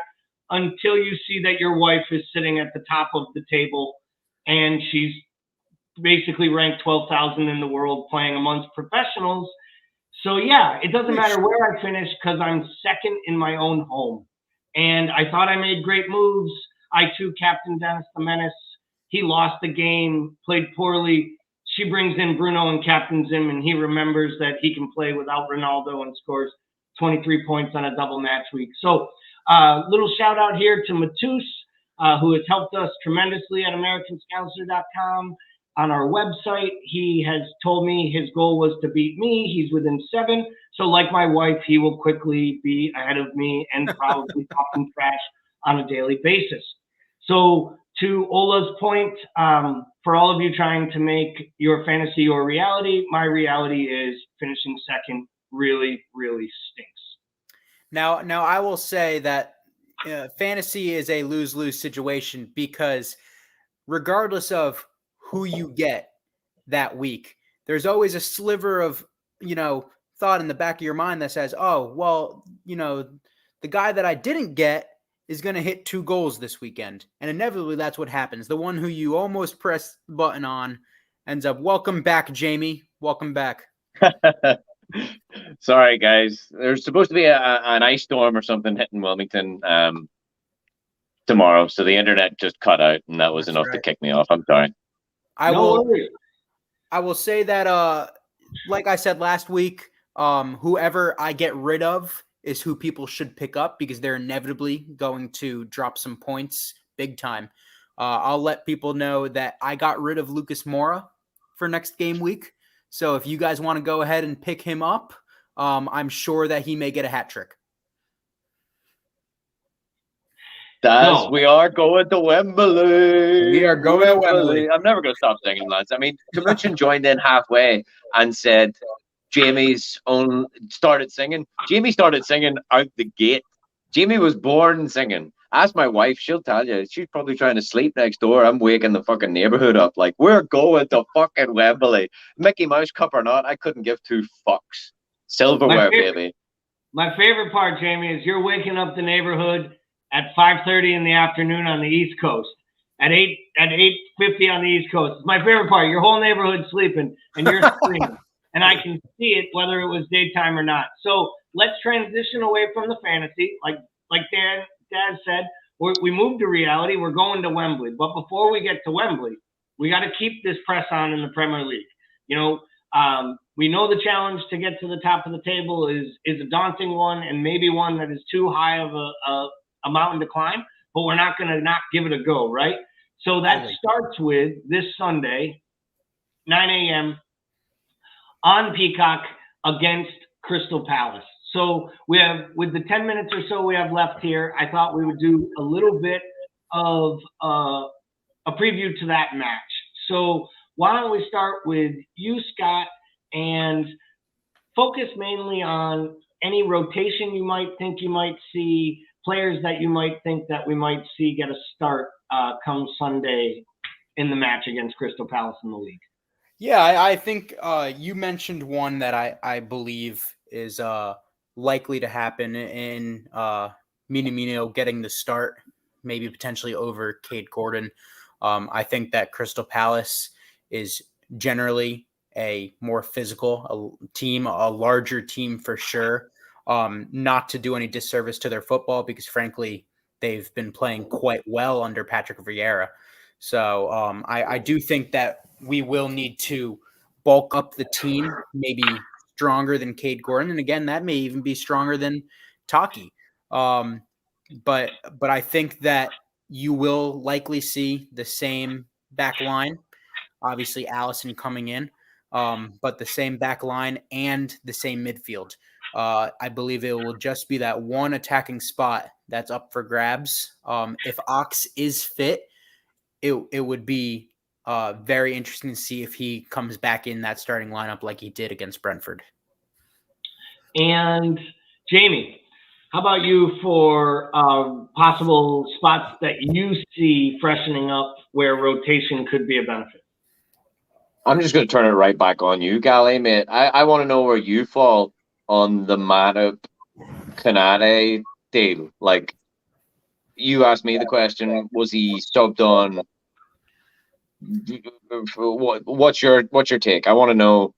until you see that your wife is sitting at the top of the table and she's basically ranked 12,000 in the world playing amongst professionals. So yeah, it doesn't matter where I finish because I'm second in my own home. And I thought I made great moves. I too captained Dennis the Menace. He lost the game, played poorly. She brings in Bruno and captains him, and he remembers that he can play without Ronaldo and scores 23 points on a double match week. So little shout out here to Matus, who has helped us tremendously at AmericanScouser.com. On our website, he has told me his goal was to beat me. He's within 7. So like my wife, he will quickly be ahead of me and probably talking trash on a daily basis. So to Ola's point, for all of you trying to make your fantasy your reality, my reality is finishing second really, really stinks. Now I will say that fantasy is a lose-lose situation because regardless of who you get that week, there's always a sliver of, thought in the back of your mind that says, oh, well, the guy that I didn't get is going to hit 2 goals this weekend. And inevitably that's what happens. The one who you almost press the button on ends up, welcome back, Jamie. Welcome back. Sorry, guys. There's supposed to be an ice storm or something hitting Wilmington tomorrow. So the internet just cut out and that was enough to kick me off. I'm sorry. I will say that, like I said last week, whoever I get rid of is who people should pick up because they're inevitably going to drop some points big time. I'll let people know that I got rid of Lucas Moura for next game week. So if you guys want to go ahead and pick him up, I'm sure that he may get a hat trick. We are going to Wembley. We are going to Wembley. I'm never going to stop singing, lads. I mean, Kamuchin joined in halfway and said Jamie's own started singing. Jamie started singing out the gate. Jamie was born singing. Ask my wife, she'll tell you. She's probably trying to sleep next door. I'm waking the fucking neighborhood up. Like, we're going to fucking Wembley. Mickey Mouse Cup or not, I couldn't give two fucks. Silverware, baby. My favorite part, Jamie, is you're waking up the neighborhood at 5:30 in the afternoon on the East Coast. At 8:50 on the East Coast. It's my favorite part. Your whole neighborhood's sleeping, and you're screaming. And I can see it whether it was daytime or not. So let's transition away from the fantasy. Like Dad said, we moved to reality. We're going to Wembley. But before we get to Wembley, we got to keep this press on in the Premier League. You know, we know the challenge to get to the top of the table is a daunting one, and maybe one that is too high of a mountain to climb, but we're not going to not give it a go, right? So that starts with this Sunday, 9 a.m. on Peacock against Crystal Palace. So we have, with the 10 minutes or so we have left here, I thought we would do a little bit of a preview to that match. So why don't we start with you, Scott, and focus mainly on any rotation you might think you might see, players that you might think that we might see get a start come Sunday in the match against Crystal Palace in the league. Yeah, I think you mentioned one that I believe is likely to happen in Minamino getting the start, maybe potentially over Cade Gordon. I think that Crystal Palace is generally a more physical team, a larger team for sure. Not to do any disservice to their football, because frankly, they've been playing quite well under Patrick Vieira. So I do think that we will need to bulk up the team, maybe stronger than Cade Gordon. And again, that may even be stronger than Taki. But I think that you will likely see the same back line, obviously Allison coming in, but the same back line and the same midfield. I believe it will just be that one attacking spot that's up for grabs. If Ox is fit, it would be very interesting to see if he comes back in that starting lineup like he did against Brentford. And Jamie, how about you for possible spots that you see freshening up where rotation could be a benefit? I'm just going to turn it right back on you, Gally, mate. I want to know where you fall on the Matip Kanate deal. Like, you asked me the question, was he subbed on? What's your take? I want to know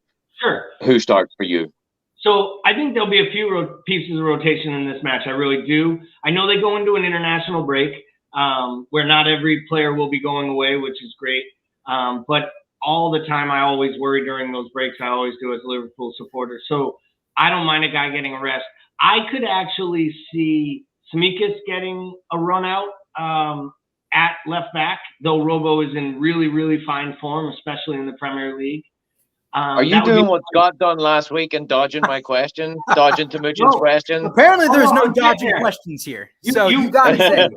who starts for you. So I think there'll be a few pieces of rotation in this match. I really do. I know they go into an international break where not every player will be going away, which is great. But all the time, I always worry during those breaks. I always do as a Liverpool supporter. So I don't mind a guy getting a rest. I could actually see Tsimikas getting a run out at left back, though Robo is in really, really fine form, especially in the Premier League. Are you doing what Scott done last week and dodging my question? Dodging Timuchin's question? Apparently there's no dodging questions here. So you got to say it.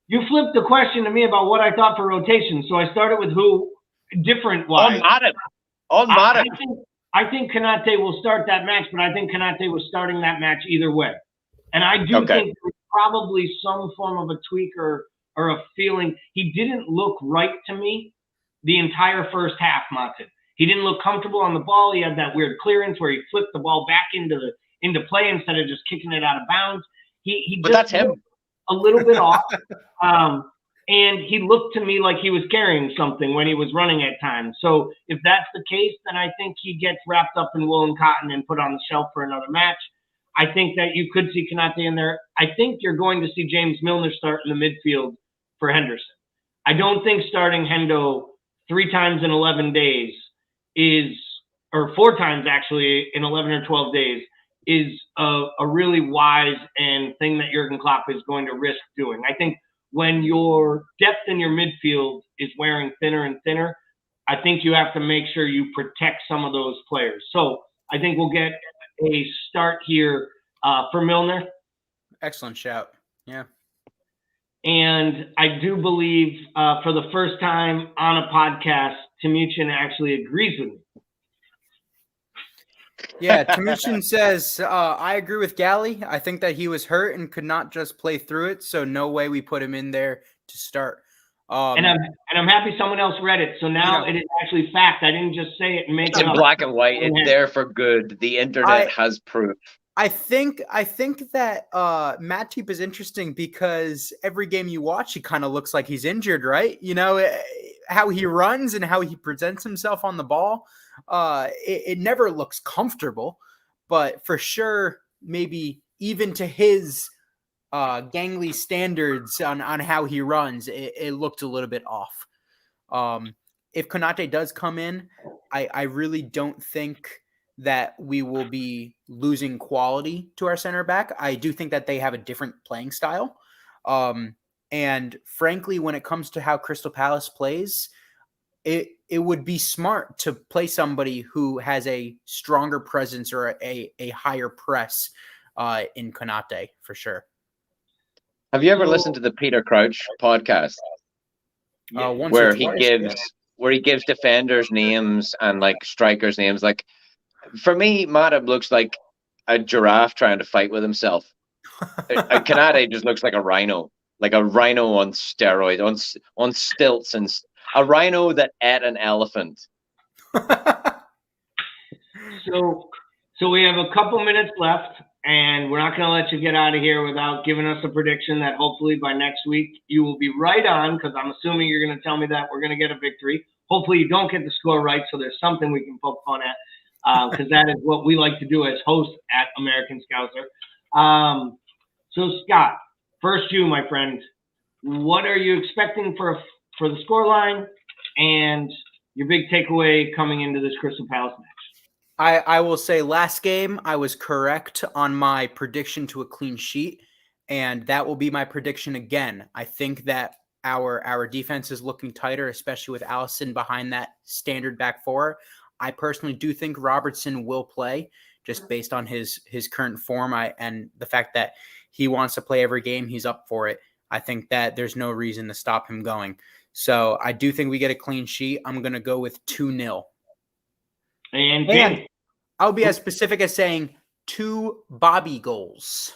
You flipped the question to me about what I thought for rotation. So I started with who different wise. On Matip. I think Kanate will start that match, but I think Kanate was starting that match either way. And I do think there's probably some form of a tweak or a feeling. He didn't look right to me the entire first half, Matip. He didn't look comfortable on the ball. He had that weird clearance where he flipped the ball back into play instead of just kicking it out of bounds. But that's him. A little bit off. And he looked to me like he was carrying something when he was running at times. So if that's the case, then I think he gets wrapped up in woolen cotton and put on the shelf for another match. I think that you could see Kanate in there. I think you're going to see James Milner start in the midfield for Henderson. I don't think starting Hendo 3 times in 11 days or 4 times actually in 11 or 12 days is a really wise and thing that Jurgen Klopp is going to risk doing. I think when your depth in your midfield is wearing thinner and thinner, I think you have to make sure you protect some of those players. So I think we'll get a start here for Milner. Excellent shout. Yeah. And I do believe for the first time on a podcast, Timuchin actually agrees with me. Yeah, Timuchin says, I agree with Gally. I think that he was hurt and could not just play through it, so no way we put him in there to start. And I'm happy someone else read it. So now it is actually fact. I didn't just say it and make It's it in up. black and white. It's there for good. The internet has proof. I think that Matip is interesting because every game you watch, he kind of looks like he's injured, right? You know, how he runs and how he presents himself on the ball. It never looks comfortable, but for sure, maybe even to his gangly standards on how he runs, it looked a little bit off. If Konate does come in, I really don't think that we will be losing quality to our center back. I do think that they have a different playing style. And frankly, when it comes to how Crystal Palace plays, it would be smart to play somebody who has a stronger presence or a higher press in Konate for sure. Have you ever listened to the Peter Crouch podcast? Where he gives defenders names and like strikers names. Like for me, Matip looks like a giraffe trying to fight with himself. Konate just looks like a rhino on steroids, on stilts, and a rhino that ate an elephant. So we have a couple minutes left, and we're not going to let you get out of here without giving us a prediction that hopefully by next week you will be right on, because I'm assuming you're going to tell me that we're going to get a victory. Hopefully you don't get the score right, so there's something we can poke fun at, because that is what we like to do as hosts at American Scouser. So Scott, first you, my friend, what are you expecting for the scoreline and your big takeaway coming into this Crystal Palace match? I will say last game I was correct on my prediction to a clean sheet, and that will be my prediction again. I think that our defense is looking tighter, especially with Allison behind that standard back four. I personally do think Robertson will play just based on his current form and the fact that he wants to play every game. He's up for it. I think that there's no reason to stop him going. So I do think we get a clean sheet. I'm going to go with 2-0. And I'll be as specific as saying 2 Bobby goals.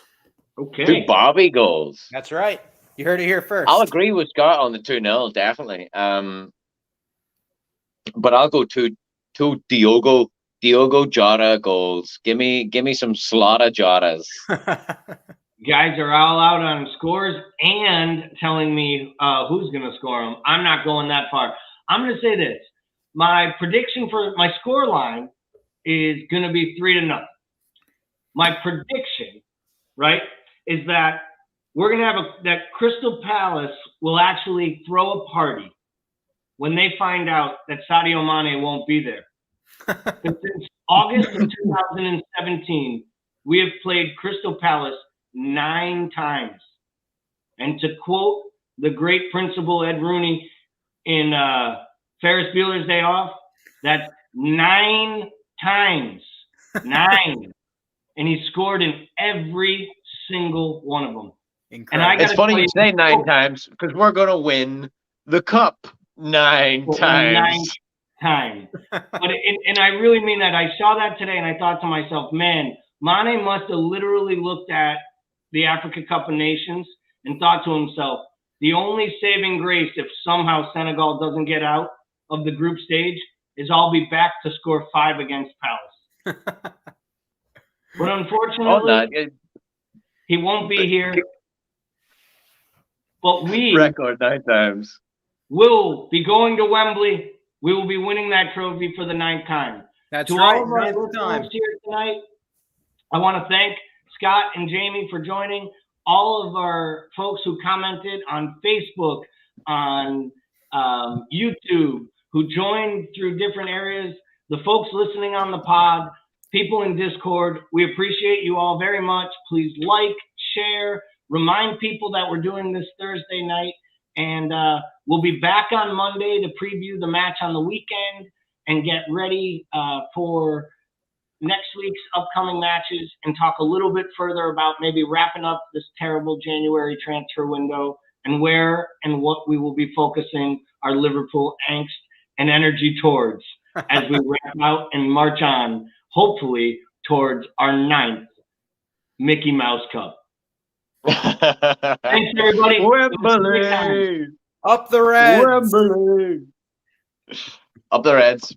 Okay. 2 Bobby goals. That's right. You heard it here first. I'll agree with Scott on the 2-0, definitely. But I'll go 2 Diogo Jota goals. Give me some slaughter Jotas. Guys are all out on scores and telling me who's going to score them. I'm not going that far. I'm going to say this. My prediction for my score line is going to be 3-0. My prediction, right, is that we're going to have that Crystal Palace will actually throw a party when they find out that Sadio Mane won't be there. Since August of 2017, we have played Crystal Palace 9 times. And to quote the great principal Ed Rooney in Ferris Bueller's Day Off, that's 9 times. 9. And he scored in every single one of them. Incredible. And it's funny you say 9 times because we're going to win the cup 9 times. 9 times. And I really mean that. I saw that today and I thought to myself, man, Mane must have literally looked at the Africa Cup of Nations and thought to himself, the only saving grace if somehow Senegal doesn't get out of the group stage is I'll be back to score 5 against Palace. But unfortunately, he won't be here. But we record 9 times. Will be going to Wembley. We will be winning that trophy for the 9th time. That's to right. all of our listeners here tonight, I want to thank Scott and Jamie for joining. All of our folks who commented on Facebook, on YouTube, who joined through different areas, the folks listening on the pod, people in Discord, we appreciate you all very much. Please like, share, remind people that we're doing this Thursday night. And we'll be back on Monday to preview the match on the weekend and get ready for next week's upcoming matches and talk a little bit further about maybe wrapping up this terrible January transfer window and where and what we will be focusing our Liverpool angst and energy towards as we wrap out and march on, hopefully, towards our 9th Mickey Mouse Cup. Thanks, everybody. Wembley. Up the Reds. Wembley. Up the Reds.